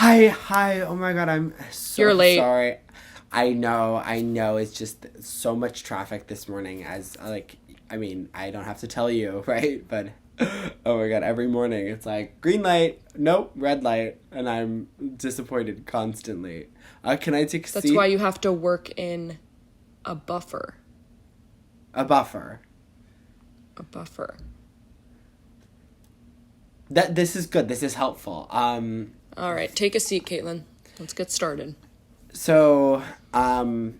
Hi. Oh my God, I'm You're so late. sorry. I know. It's just so much traffic this morning. I don't have to tell you, right? But oh my God, every morning it's like green light, nope, red light, and I'm disappointed constantly. Can I take a That's why seat? you have to work in a buffer. A buffer. A buffer. This is good. This is helpful. All right, take a seat, Caitlin. Let's get started. So, okay.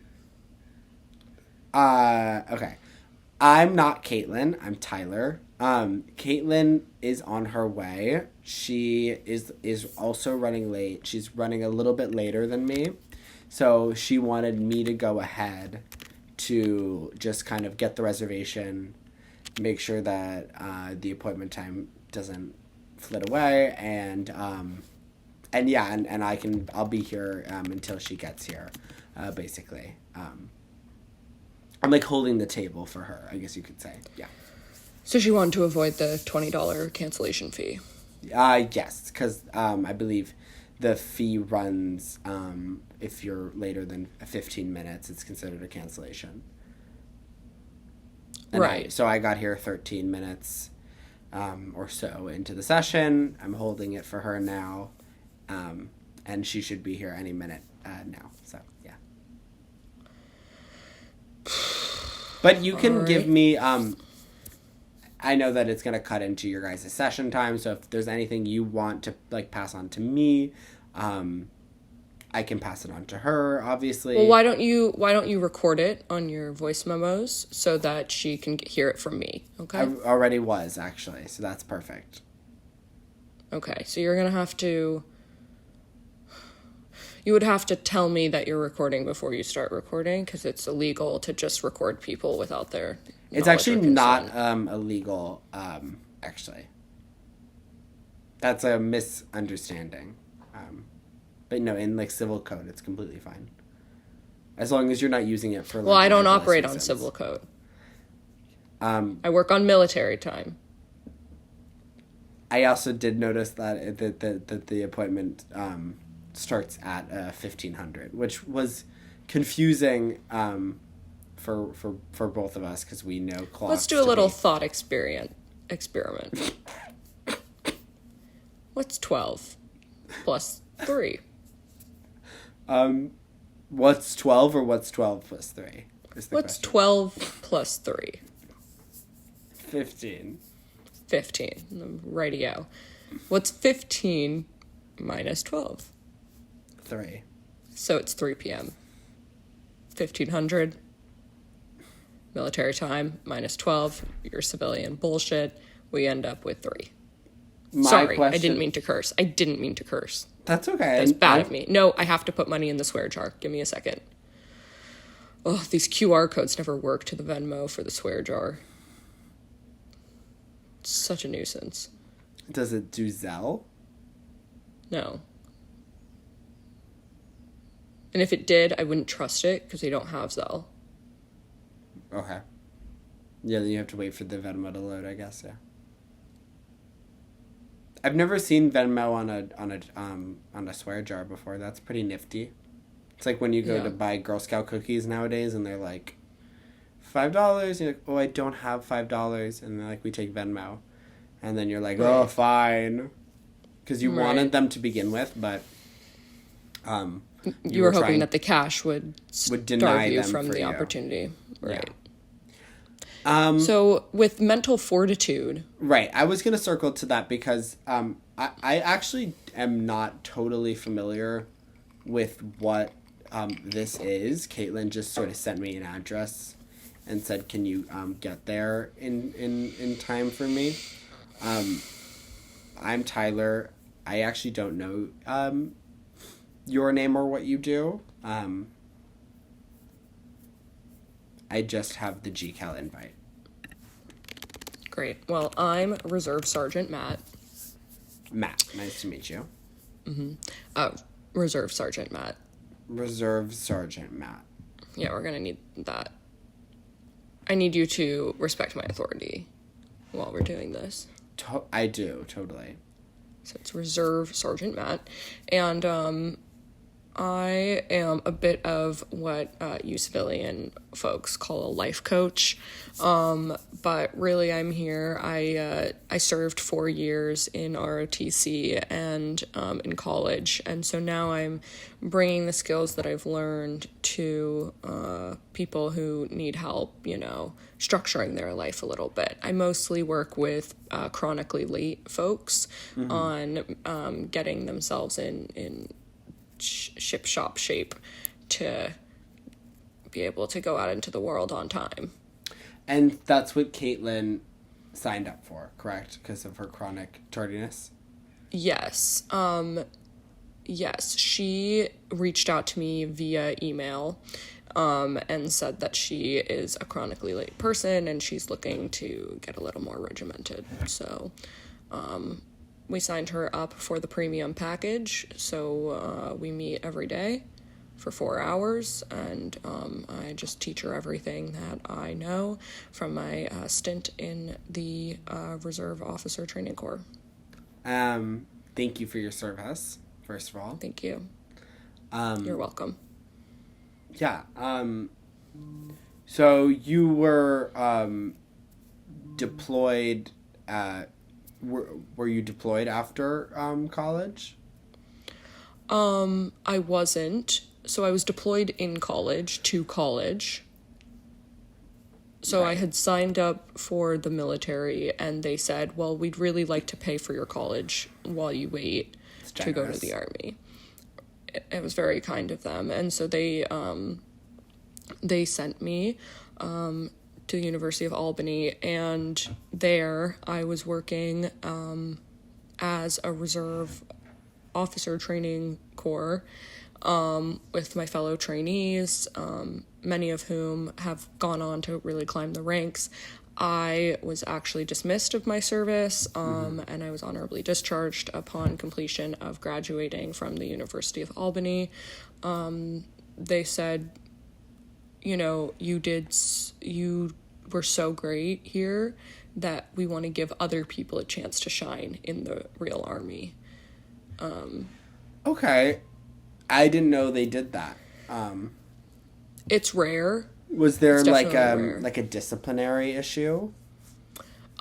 I'm not Caitlin. I'm Tyler. Caitlin is on her way. She is also running late. She's running a little bit later than me. So she wanted me to go ahead to just kind of get the reservation, make sure that the appointment time doesn't flit away, and yeah, and I'll be here until she gets here, basically. I'm like holding the table for her, I guess you could say. Yeah. So she wanted to avoid the $20 cancellation fee. Yes, because I believe the fee runs if you're later than 15 minutes, it's considered a cancellation. And Right. So I got here 13 minutes or so into the session. I'm holding it for her now, and she should be here any minute now. So yeah. But you can All give right. me. I know that it's gonna cut into your guys' session time, so if there's anything you want to like pass on to me, I can pass it on to her. Obviously. Well, why don't you record it on your voice memos so that she can hear it from me? Okay. I already was actually, so that's perfect. Okay. So you're gonna have to. You would have to tell me that you're recording before you start recording because it's illegal to just record people without their. It's knowledge or actually not consent. illegal. Actually, that's a misunderstanding. But no, in like civil code, it's completely fine as long as you're not using it for. Like, Well, I don't libelous operate on reasons. civil code. I work on military time. I also did notice that the appointment starts at 1500, which was confusing for both of us because we know clocks. Let's do a little thought experiment. What's 12 plus 3? What's 12 or what's 12 plus 3? Is the What's question. 12 plus 3? 15. 15. Radio. What's 15 minus 12? 3. So it's 3 p.m. 1500. Military time minus 12. Your civilian bullshit. We end up with 3. Sorry, I didn't mean to curse. That's okay. That's bad of me. No, I have to put money in the swear jar. Give me a second. Oh, these QR codes never work to the Venmo for the swear jar. It's such a nuisance. Does it do Zelle? No. And if it did, I wouldn't trust it because they don't have Zelle. Okay. Yeah, then you have to wait for the Venmo to load, I guess. Yeah. I've never seen Venmo on a swear jar before. That's pretty nifty. It's like when you go to buy Girl Scout cookies nowadays, and they're like $5. You're like, oh, I don't have $5, and they're like, we take Venmo, and then you're like, oh, fine, because you wanted them to begin with, but you were hoping that the cash would deny starve you them from for the you. opportunity, right? Yeah. So with mental fortitude, right, I was gonna circle to that because I actually am not totally familiar with what this is. Caitlin just sort of sent me an address and said, "Can you get there in time for me?" I'm Tyler. I actually don't know your name or what you do. I just have the GCal invite. great. Well, I'm Reserve Sergeant Matt. Matt, nice to meet you. Reserve Sergeant Matt. Reserve Sergeant Matt. Yeah, we're gonna need that. I need you to respect my authority while we're doing this. I do, totally. So it's Reserve Sergeant Matt. And I am a bit of what you civilian folks call a life coach, but really I'm here. I served 4 years in ROTC and in college, and so now I'm bringing the skills that I've learned to people who need help, structuring their life a little bit. I mostly work with chronically late folks on getting themselves in ship shop shape to be able to go out into the world on time. And that's what Caitlin signed up for, correct? Because of her chronic tardiness? Yes. Yes, she reached out to me via email and said that she is a chronically late person and she's looking to get a little more regimented. So we signed her up for the premium package, so we meet every day for 4 hours, and I just teach her everything that I know from my stint in the Reserve Officer Training Corps. Thank you for your service, first of all. Thank you. You're welcome. Yeah. So you were deployed were you deployed after college? I wasn't. So I was deployed in college to college. So right. I had signed up for the military and they said, well, we'd really like to pay for your college while you wait to go to the Army. It was very kind of them. And so they sent me to the University of Albany, and there I was working as a Reserve Officer Training Corps with my fellow trainees, many of whom have gone on to really climb the ranks. I was actually dismissed of my service, and I was honorably discharged upon completion of graduating from the University of Albany. They said, you were so great here that we want to give other people a chance to shine in the real Army. Okay. I didn't know they did that. It's rare. Was there like a disciplinary issue?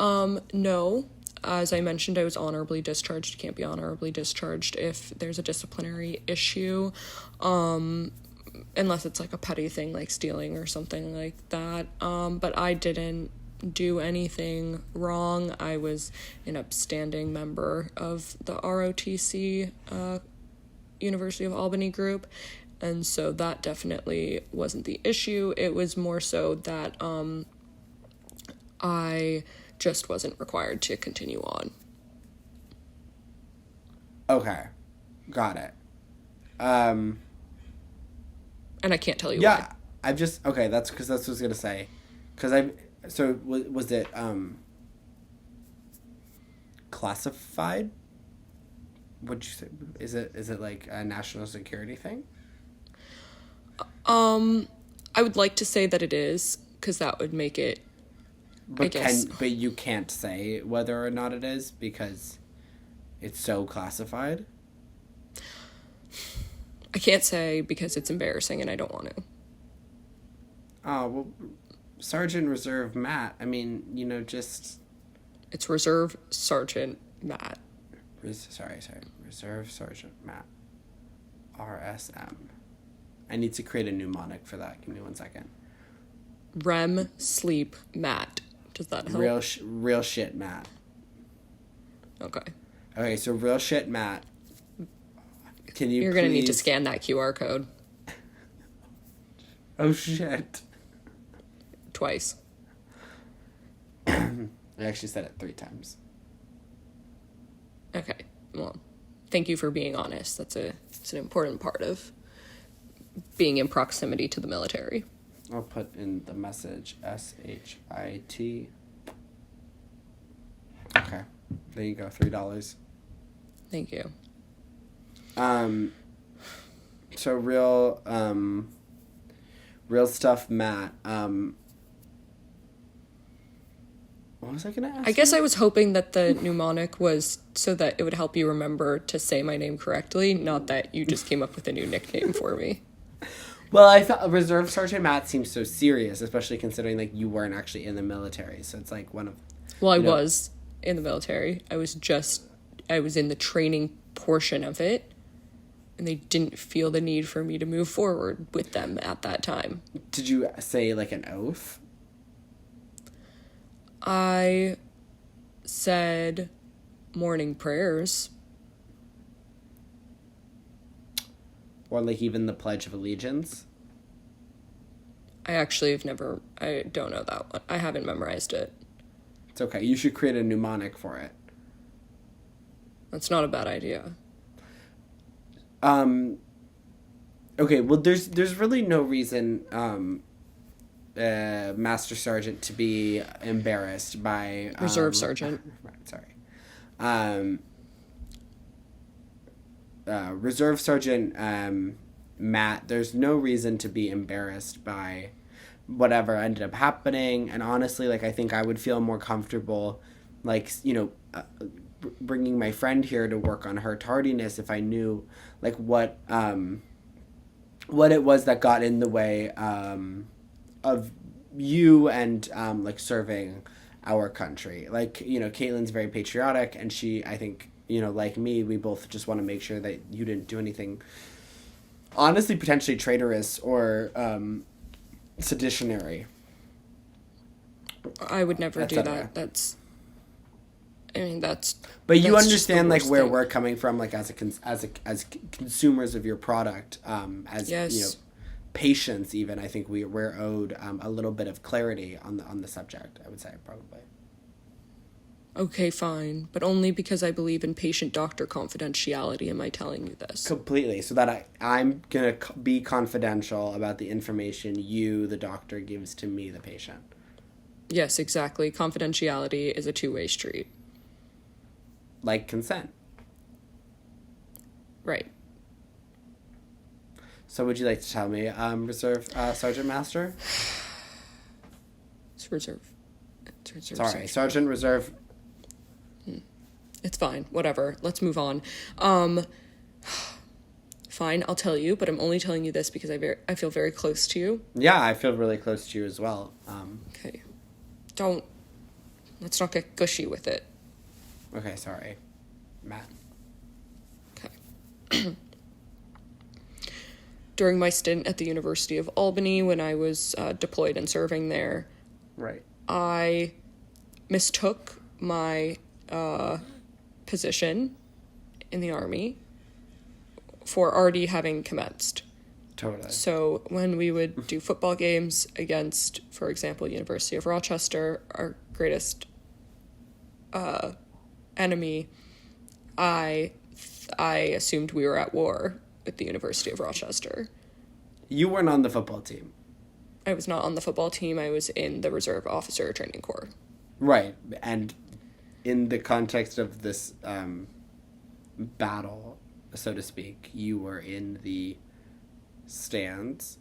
No. As I mentioned, I was honorably discharged. You can't be honorably discharged if there's a disciplinary issue. Unless it's like a petty thing like stealing or something like that. But I didn't do anything wrong. I was an upstanding member of the ROTC University of Albany group, and so that definitely wasn't the issue. It was more so that I just wasn't required to continue on. Okay. Got it. And I can't tell you why. I've just... Okay, that's because that's what I was going to say. So, was it classified? What'd you say? Is it like a national security thing? I would like to say that it is, because that would make it... But you can't say whether or not it is because it's so classified? I can't say because it's embarrassing and I don't want to. Oh, well, Sergeant Reserve Matt, I mean, just... It's Reserve Sergeant Matt. Reserve Sergeant Matt. RSM. I need to create a mnemonic for that. Give me 1 second. REM Sleep Matt. Does that help? Real shit Matt. Okay, so real shit Matt. You're going to need to scan that QR code. Oh, shit. Twice. I actually said it 3 times. Okay. Well, thank you for being honest. It's an important part of being in proximity to the military. I'll put in the message SHIT. Okay. There you go. $3. Thank you. So real stuff, Matt. What was I going to ask? I guess I was hoping that the mnemonic was so that it would help you remember to say my name correctly, not that you just came up with a new nickname for me. Well, I thought Reserve Sergeant Matt seems so serious, especially considering like you weren't actually in the military. So it's like one of. Well, I was in the military. I was in the training portion of it, and they didn't feel the need for me to move forward with them at that time. Did you say like an oath? I said morning prayers. Or like even the Pledge of Allegiance? I don't know that one. I haven't memorized it. It's okay. You should create a mnemonic for it. That's not a bad idea. Okay, well there's really no reason Master Sergeant to be embarrassed by Reserve Sergeant. Right, sorry. Reserve Sergeant Matt, there's no reason to be embarrassed by whatever ended up happening. And honestly, like, I think I would feel more comfortable, like, bringing my friend here to work on her tardiness if I knew, like, what it was that got in the way of you and, like, serving our country. Like, Caitlin's very patriotic, and I think, like me, we both just want to make sure that you didn't do anything honestly potentially traitorous or seditionary. I would never do that. That's But you that's understand like where thing. we're coming from, like as consumers of your product, Yes. patients. Even I think we're owed a little bit of clarity on the subject. I would say probably. Okay, fine, but only because I believe in patient-doctor confidentiality am I telling you this. Completely, so that I'm going to be confidential about the information you, the doctor, gives to me, the patient. Yes, exactly. Confidentiality is a two-way street. Like consent. Right. So would you like to tell me, Reserve Sergeant Master? It's reserve. Sorry, Sergeant Reserve. It's fine. Whatever. Let's move on. Fine, I'll tell you, but I'm only telling you this because I feel very close to you. Yeah, I feel really close to you as well. Okay. Let's not get gushy with it. Okay, sorry. Matt. Okay. During my stint at the University of Albany, when I was deployed and serving there, Right. I mistook my position in the Army for already having commenced. Totally. So when we would do football games against, for example, University of Rochester, our greatest enemy, I assumed we were at war with the University of Rochester. You weren't on the football team. I was not on the football team. I was in the Reserve Officer Training Corps. Right, and in the context of this battle, so to speak, you were in the stands.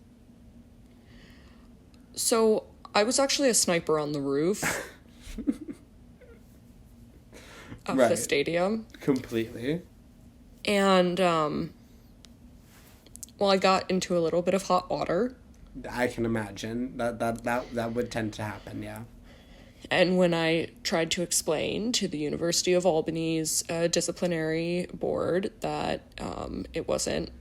So I was actually a sniper on the roof of the stadium. Completely. And, I got into a little bit of hot water. I can imagine that would tend to happen, yeah. And when I tried to explain to the University of Albany's disciplinary board that it wasn't,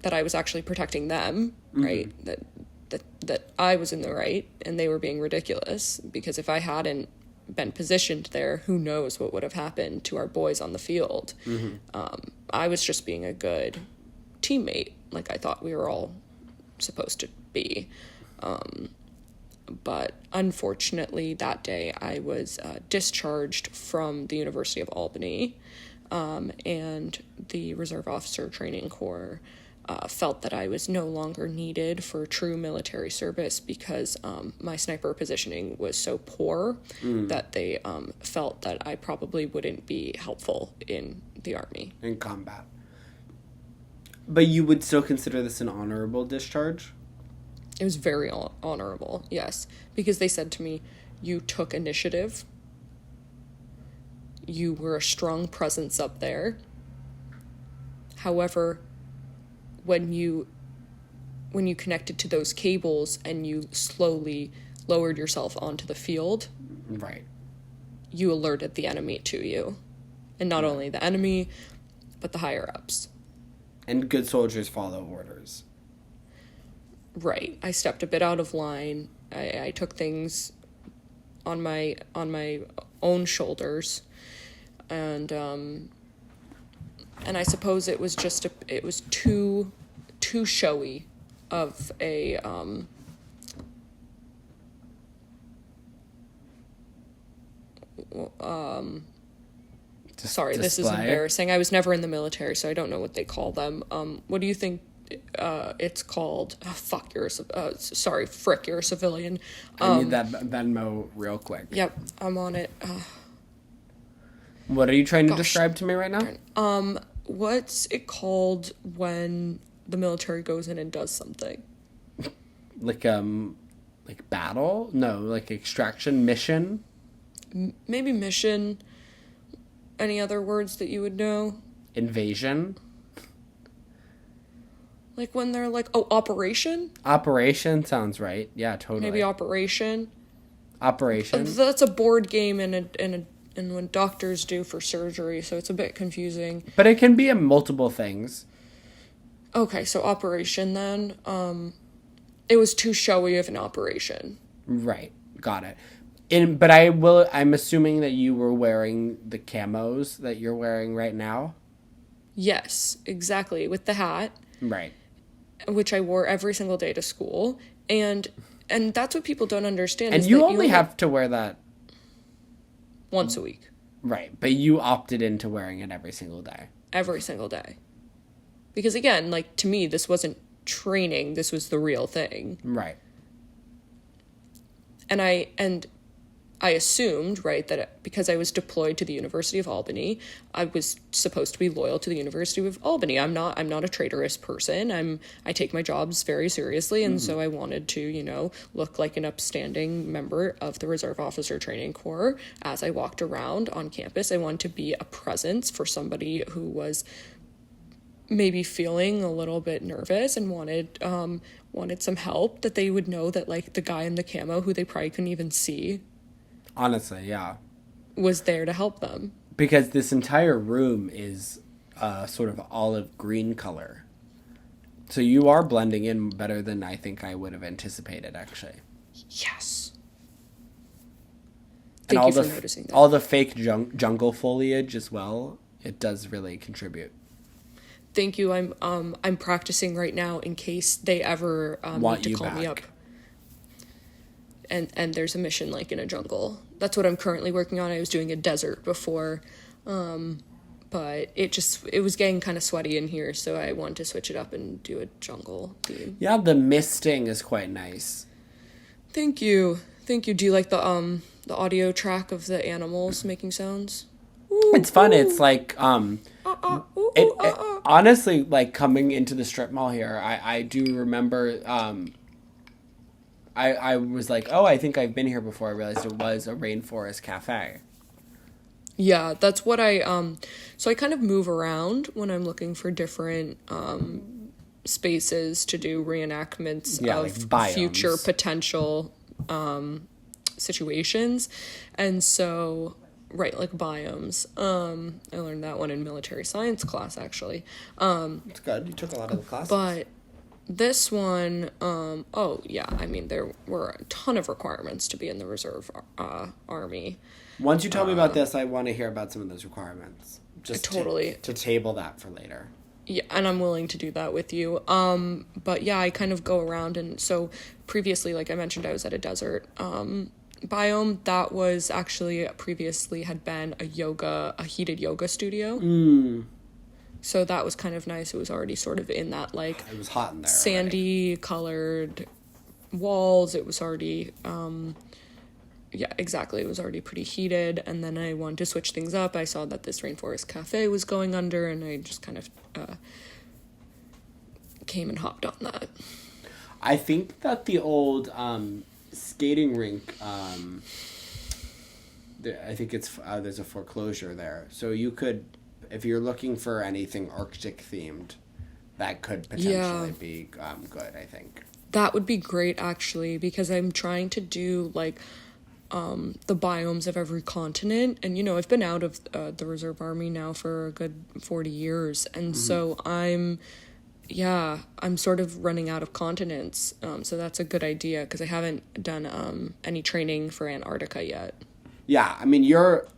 that I was actually protecting them, right? That I was in the right and they were being ridiculous, because if I hadn't been positioned there, who knows what would have happened to our boys on the field. I was just being a good teammate, like I thought we were all supposed to be. But unfortunately, that day I was discharged from the University of Albany, and the Reserve Officer Training Corps felt that I was no longer needed for true military service because my sniper positioning was so poor that they felt that I probably wouldn't be helpful in the Army. In combat. But you would still consider this an honorable discharge? It was very honorable, yes, because they said to me, you took initiative. You were a strong presence up there. However, when you connected to those cables and you slowly lowered yourself onto the field, Right. you alerted the enemy to you. And not only the enemy, but the higher-ups. And good soldiers follow orders. Right. I stepped a bit out of line. I took things on my own shoulders. And I suppose it was just it was too showy of a sorry, this is embarrassing. I was never in the military, so I don't know what they call them. What do you think it's called? Oh, fuck, you're frick, you're a civilian. I need that Venmo real quick. Yep, I'm on it. What are you trying to describe to me right now? What's it called when the military goes in and does something? Like battle? No, like extraction, mission? Maybe mission. Any other words that you would know? Invasion? Like when they're like, oh, operation? Operation sounds right. Yeah, totally. Maybe operation. Operation. That's a board game and when doctors do for surgery, so it's a bit confusing. But it can be in multiple things. Okay, so operation then. It was too showy of an operation. Right. Got it. But I'm assuming that you were wearing the camos that you're wearing right now? Yes, exactly, with the hat. Right. Which I wore every single day to school. And that's what people don't understand. And you only have to wear that once a week. Right, but you opted into wearing it every single day. Every single day. Because again, like, to me, this wasn't training, this was the real thing. Right. And I assumed, right, that because I was deployed to the University of Albany, I was supposed to be loyal to the University of Albany. I'm not a traitorous person. I take my jobs very seriously, and so I wanted to, look like an upstanding member of the Reserve Officer Training Corps. As I walked around on campus, I wanted to be a presence for somebody who was maybe feeling a little bit nervous and wanted some help, that they would know that, like, the guy in the camo, who they probably couldn't even see, honestly, yeah, was there to help them. Because this entire room is sort of olive green color. So you are blending in better than I think I would have anticipated, actually. Yes. And Thank you for noticing that. All the fake jungle foliage as well, it does really contribute. Thank you. I'm practicing right now in case they ever need to call me up. And there's a mission like in a jungle. That's what I'm currently working on. I was doing a desert before, but it was getting kind of sweaty in here, so I wanted to switch it up and do a jungle theme. Yeah, the misting is quite nice. Thank you. Do you like the audio track of the animals making sounds? Ooh, it's fun. Ooh. It's like honestly, like, coming into the strip mall here, I do remember I was like, oh, I think I've been here before. I realized it was a rainforest cafe. Yeah, that's what so I kind of move around when I'm looking for different spaces to do reenactments of like future potential situations. And so, right, like biomes. I learned that one in military science class, actually. It's good. You took a lot of the classes. But this one, I mean, there were a ton of requirements to be in the reserve army. Once you tell me about this, I want to hear about some of those requirements. Just totally to table that for later. Yeah, and I'm willing to do that with you. But yeah, I kind of go around, and so previously, like I mentioned, I was at a desert biome that was actually previously had been a heated yoga studio. So that was kind of nice. It was already sort of in that, like, it was hot in there, sandy colored walls. It was already yeah, exactly. It was already pretty heated, and then I wanted to switch things up. I saw that this rainforest cafe was going under, and I just kind of came and hopped on that. I think that the old skating rink I think it's there's a foreclosure there. So you could, if you're looking for anything Arctic themed, that could potentially be good, I think. That would be great, actually, because I'm trying to do, like, the biomes of every continent. And, you know, I've been out of the Reserve Army now for a good 40 years. And so I'm sort of running out of continents. So that's a good idea, because I haven't done any training for Antarctica yet. Yeah, I mean,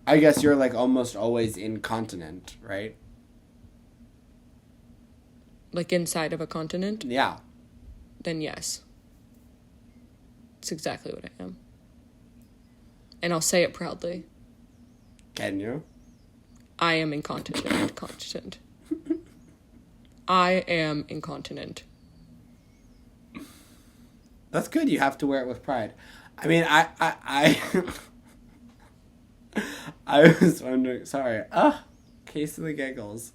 I guess you're, like, almost always in continent, right? Like, inside of a continent? Yeah. Then yes. It's exactly what I am. And I'll say it proudly. Can you? I am incontinent. Continent. I am incontinent. That's good. You have to wear it with pride. I mean, I I was wondering. Sorry. Case of the giggles.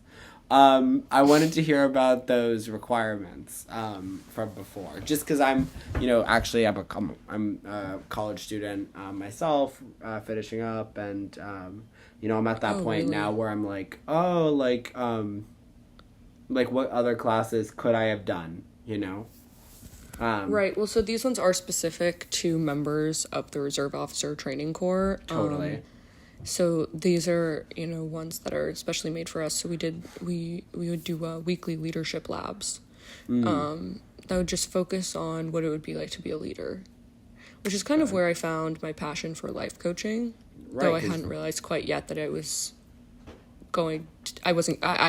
I wanted to hear about those requirements from before, just because I'm a college student myself, finishing up, and I'm at that point really? now where I'm like, like what other classes could I have done, Right. Well, so these ones are specific to members of the Reserve Officer Training Corps. Totally. So these are, ones that are especially made for us. So we would do weekly leadership labs. That would just focus on what it would be like to be a leader, which is kind of where I found my passion for life coaching. Right, Though I hadn't realized quite yet that I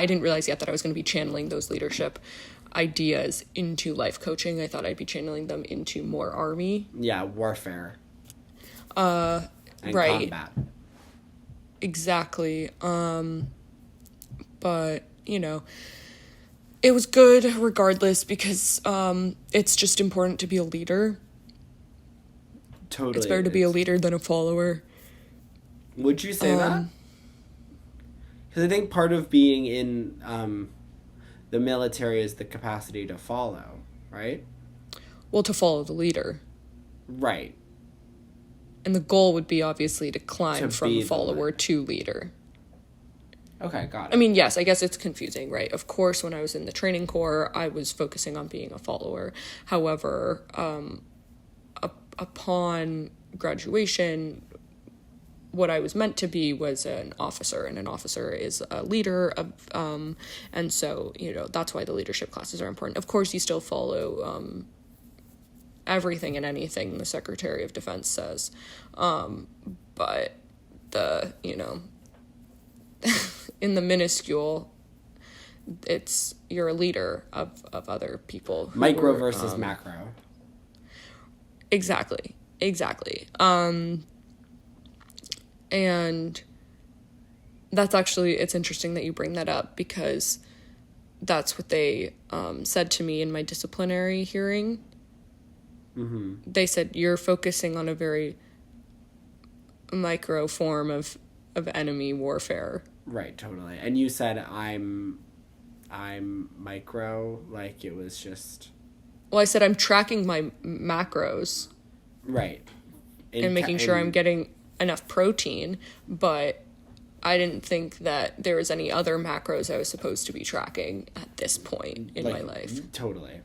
didn't realize yet that I was going to be channeling those leadership ideas into life coaching. I thought I'd be channeling them into more army. Yeah, warfare. And right. Combat. Exactly. But, it was good regardless, because it's just important to be a leader. Totally. It's better to be a leader than a follower. Would you say that? Because I think part of being in the military is the capacity to follow, right? Well, to follow the leader. Right. And the goal would be obviously to climb To from be follower to leader. Okay, got it. I mean, yes, I guess it's confusing, right? Of course, when I was in the training corps, I was focusing on being a follower. However, upon graduation, what I was meant to be was an officer, and an officer is a leader of, and so, that's why the leadership classes are important. Of course, you still follow, everything and anything the Secretary of Defense says. But in the minuscule, you're a leader of other people. Micro versus macro. Exactly. And that's actually, it's interesting that you bring that up, because that's what they said to me in my disciplinary hearing. Mm-hmm. They said, you're focusing on a very micro form of enemy warfare. Right, totally. And you said I'm micro, like it was just... Well, I said I'm tracking my macros. Right. And making sure I'm getting enough protein, but I didn't think that there was any other macros I was supposed to be tracking at this point in my life. Totally.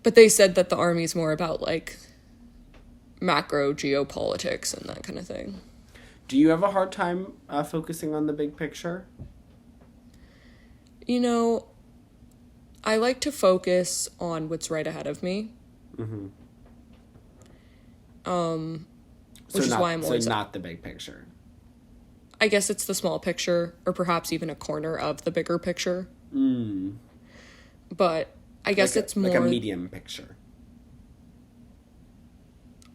But they said that the Army's more about, like, macro geopolitics and that kind of thing. Do you have a hard time focusing on the big picture? I like to focus on what's right ahead of me. Mm-hmm. Which is why I'm always... So not the big picture. I guess it's the small picture, or perhaps even a corner of the bigger picture. But I guess it's more... Like a medium picture.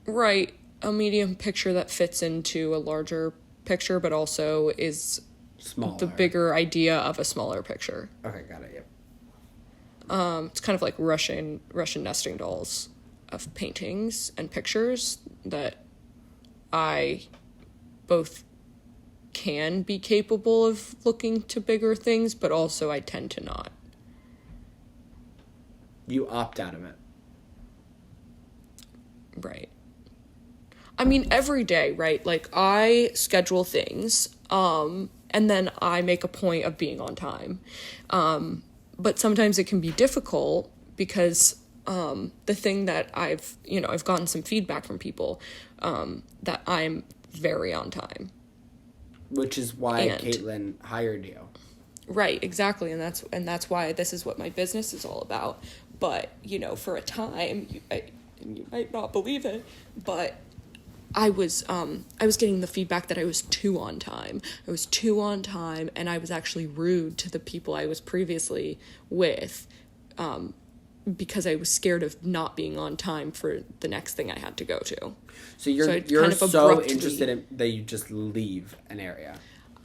Right. A medium picture that fits into a larger picture, but also is... Smaller. The bigger idea of a smaller picture. Okay, got it, yep. It's kind of like Russian nesting dolls of paintings and pictures that I both can be capable of looking to bigger things, but also I tend to not. You opt out of it. Right. I mean, every day, right? Like, I schedule things, and then I make a point of being on time. But sometimes it can be difficult because the thing that I've gotten some feedback from people that I'm very on time. Which is why And Caitlin hired you. right, exactly, and that's why this is what my business is all about. But for a time, you might not believe it, but I was getting the feedback that I was too on time. I was too on time, and I was actually rude to the people I was previously with, because I was scared of not being on time for the next thing I had to go to. So you're kind of so abruptly, interested in that you just leave an area.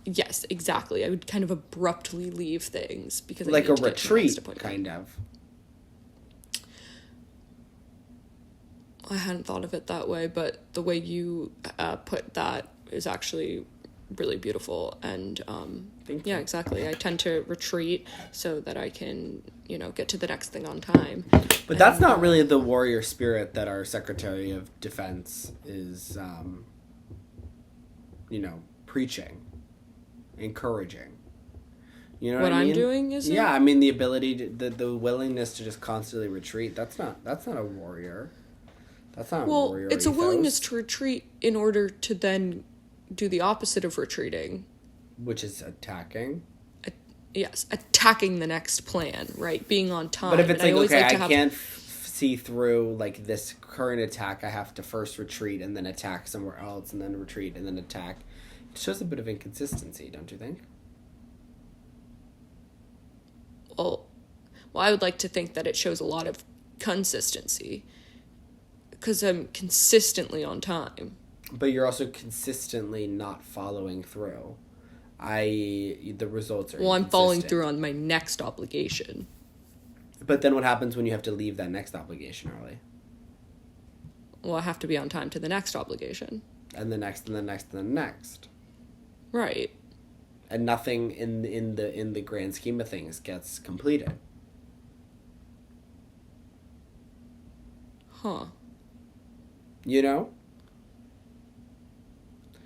yes, exactly. I would kind of abruptly leave things because I Like a needed to get to the next retreat, appointment. kind of. I hadn't thought of it that way, but the way you put that is actually really beautiful. And Thank yeah, you. exactly. I tend to retreat so that I can, get to the next thing on time. But that's not really the warrior spirit that our Secretary of Defense is, preaching, encouraging. You know what I mean? I'm doing is Yeah, I mean the ability to, the willingness to just constantly retreat. That's not a warrior. That's not a warrior. It's a ethos. willingness to retreat in order to then do the opposite of retreating. Which is attacking. Yes, attacking the next plan, right? Being on time. But if it's And like, okay, to I can't see through like this current attack, I have to first retreat and then attack somewhere else and then retreat and then attack. It shows a bit of inconsistency, don't you think? Well, I would like to think that it shows a lot of consistency because I'm consistently on time. But you're also consistently not following through. The results are Well, I'm following inconsistent. through on my next obligation. But then what happens when you have to leave that next obligation early? Well, I have to be on time to the next obligation. And the next and the next and the next. Right. And nothing in the grand scheme of things gets completed. Huh. You know?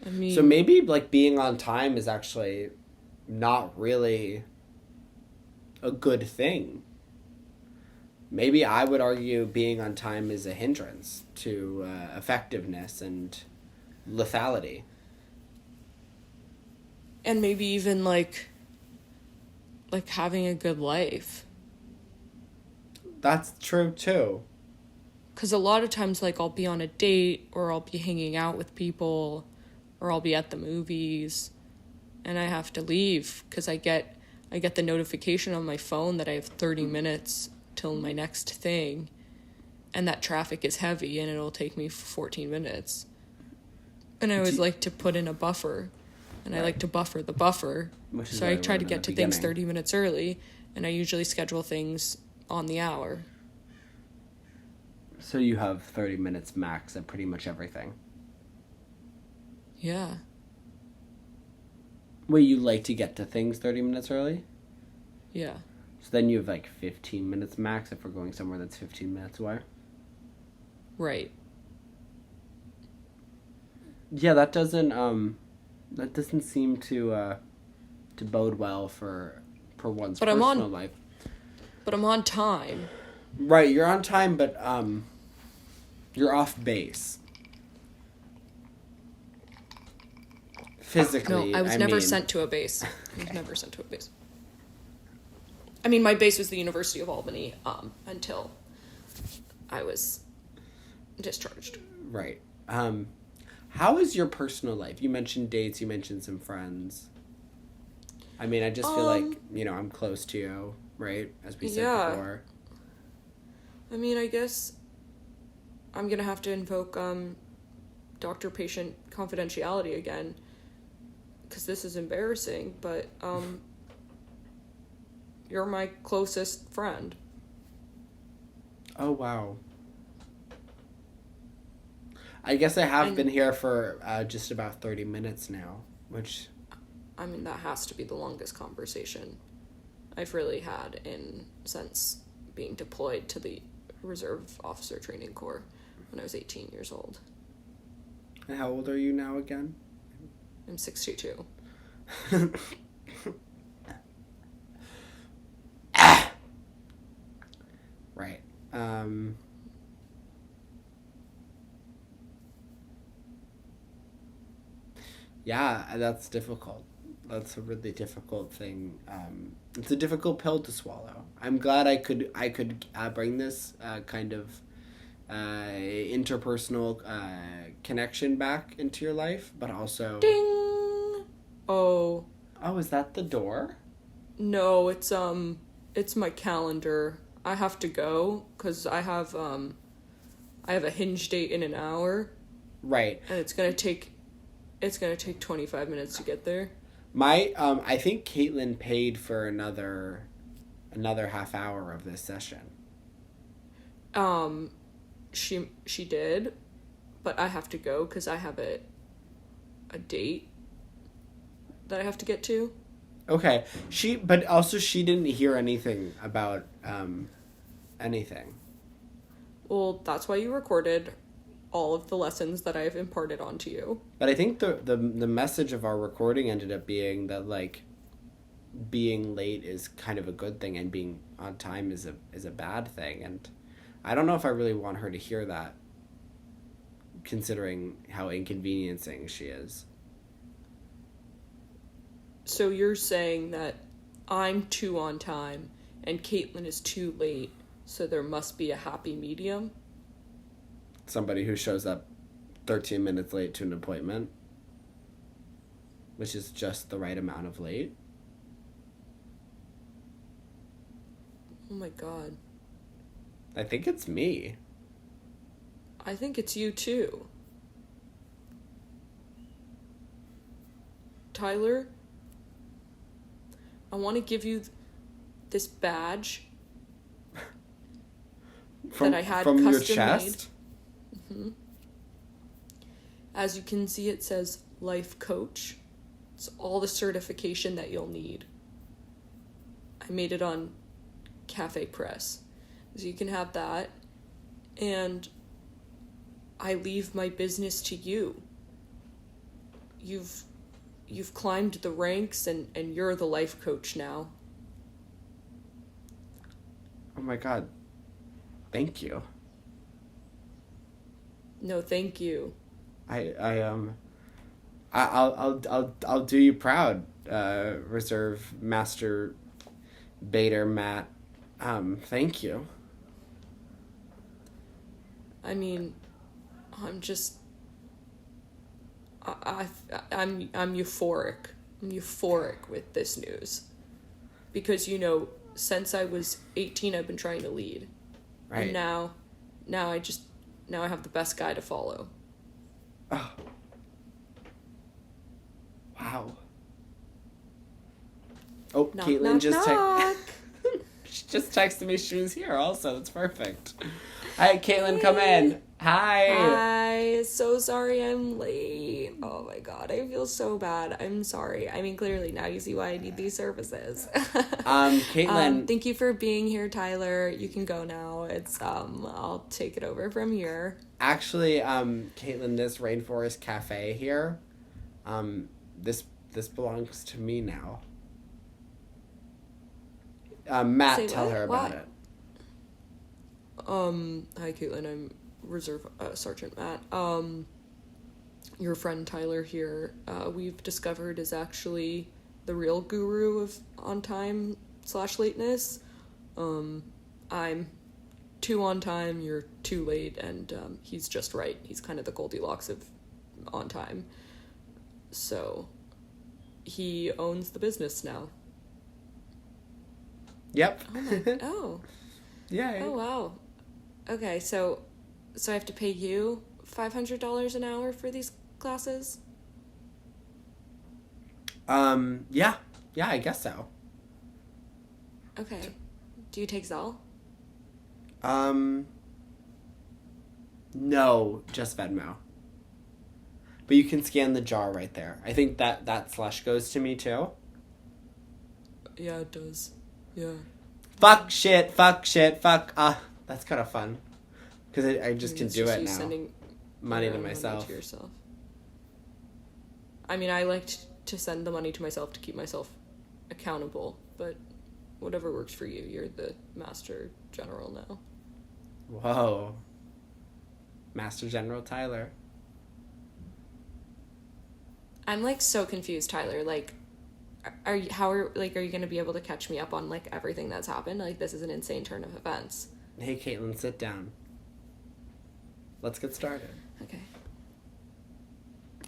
I mean, So maybe like being on time is actually not really a good thing. Maybe I would argue being on time is a hindrance to effectiveness and lethality. and maybe even like having a good life. That's true too. Because a lot of times, like, I'll be on a date or I'll be hanging out with people or I'll be at the movies and I have to leave because I get the notification on my phone that I have 30 minutes till my next thing, and that traffic is heavy and it'll take me 14 minutes. And I always like to put in a buffer, and I like to buffer the buffer. Which is So why I we try were to in get the to things beginning. 30 minutes early, and I usually schedule things on the hour. So you have 30 minutes max at pretty much everything. Yeah. Wait, you like to get to things 30 minutes early? Yeah. So then you have like 15 minutes max if we're going somewhere that's 15 minutes away? Right. Yeah, that doesn't seem to bode well for one's But I'm personal on- life. But I'm on time. Right, you're on time, but you're off base. Physically, No, I was never sent to a base. I was never sent to a base. I mean, my base was the University of Albany until I was discharged. Right. How is your personal life? You mentioned dates. You mentioned some friends. I mean, I just feel like I'm close to you, right? As we said Yeah. before. I mean, I guess I'm gonna have to invoke doctor-patient confidentiality again, because this is embarrassing. But you're my closest friend. Oh wow. I guess I have And- been here for just about 30 minutes now, which I mean, that has to be the longest conversation I've really had since being deployed to the Reserve Officer Training Corps when I was 18 years old. And how old are you now again? I'm 6'2". Right. Yeah, that's difficult. That's a really difficult thing. It's a difficult pill to swallow. I'm glad I could bring this kind of interpersonal connection back into your life, but also. Ding. Oh Oh, is that the door? no, it's my calendar. I have to go because I have a Hinge date in an hour, Right. and it's gonna take 25 minutes to get there. I think Caitlin paid for another half hour of this session. She did, but I have to go because I have a date that I have to get to. Okay. But also she didn't hear anything about anything. Well, that's why you recorded all of the lessons that I've imparted onto you. But I think the message of our recording ended up being that like being late is kind of a good thing and being on time is a bad thing, and I don't know if I really want her to hear that considering how inconveniencing she is. So you're saying that I'm too on time and Caitlin is too late, so there must be a happy medium? Somebody who shows up 13 minutes late to an appointment, which is just the right amount of late. Oh my god. I think it's me. I think it's you too. Tyler, I want to give you this badge that I had from your custom chest. made. As you can see, it says Life Coach. It's all the certification that you'll need. I made it on Cafe Press. So you can have that. And I leave my business to you. You've climbed the ranks and you're the life coach now. Oh my god. Thank you. No, thank you. I'll do you proud, Reserve Master Bader Matt. Thank you. I mean, I'm just I'm euphoric. I'm euphoric with this news. Because since I was 18 I've been trying to lead. Right. And now I have the best guy to follow. Oh. Wow. Oh, Knock, Caitlin knock, just knock. she just texted me she was here also. That's perfect. Hi, Caitlin, come in. Hi. Hi. So sorry I'm late. Oh my god, I feel so bad. I'm sorry. I mean, clearly now you see why I need these services. Caitlin. Thank you for being here, Tyler. You can go now. It's I'll take it over from here. Actually, Caitlin, this Rainforest Cafe here, this belongs to me now. Matt, Say tell what? her about What? it. Hi Caitlin, I'm Reserve Sergeant Matt. Your friend Tyler here, we've discovered is actually the real guru of on time / lateness. I'm too on time, you're too late, and he's just right. He's kind of the Goldilocks of on time. So he owns the business now. Yep. Oh. Yeah. Oh wow. Okay, so I have to pay you $500 an hour for these classes? Yeah. Yeah, I guess so. Okay. Do you take Zelle? No, just Venmo. But you can scan the jar right there. I think that slush goes to me too. Yeah, it does. Yeah. Fuck shit, fuck. That's kind of fun. Because I just can do it now. Sending Money your to own myself. to yourself. I mean, I like to send the money to myself to keep myself accountable, but whatever works for you. You're the master general now. Whoa. Master General Tyler. I'm like so confused, Tyler. Like, are you gonna be able to catch me up on like everything that's happened? Like, this is an insane turn of events. Hey, Caitlin, sit down. Let's get started. Okay.